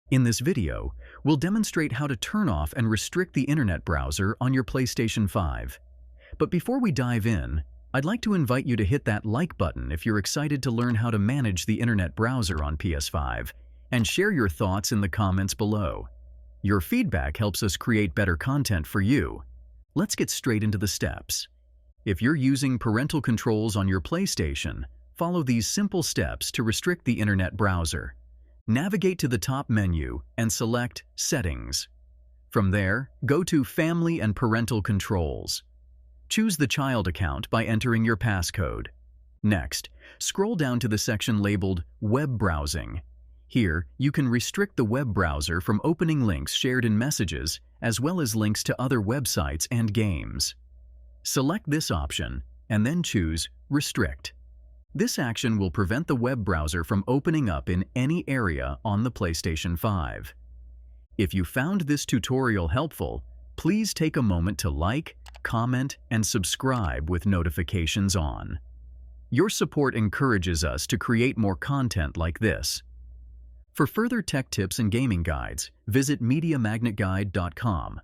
In this video, we'll demonstrate how to turn off and restrict the internet browser on your PlayStation 5. But before we dive in, I'd like to invite you to hit that like button if you're excited to learn how to manage the internet browser on PS5, and share your thoughts in the comments below. Your feedback helps us create better content for you. Let's get straight into the steps. If you're using parental controls on your PlayStation, follow these simple steps to restrict the internet browser. Navigate to the top menu and select Settings. From there, go to Family and Parental Controls. Choose the child account by entering your passcode. Next, scroll down to the section labeled Web Browsing. Here, you can restrict the web browser from opening links shared in messages, as well as links to other websites and games. Select this option, and then choose Restrict. This action will prevent the web browser from opening up in any area on the PlayStation 5. If you found this tutorial helpful, please take a moment to like, comment, and subscribe with notifications on. Your support encourages us to create more content like this. For further tech tips and gaming guides, visit mediamagnet.business.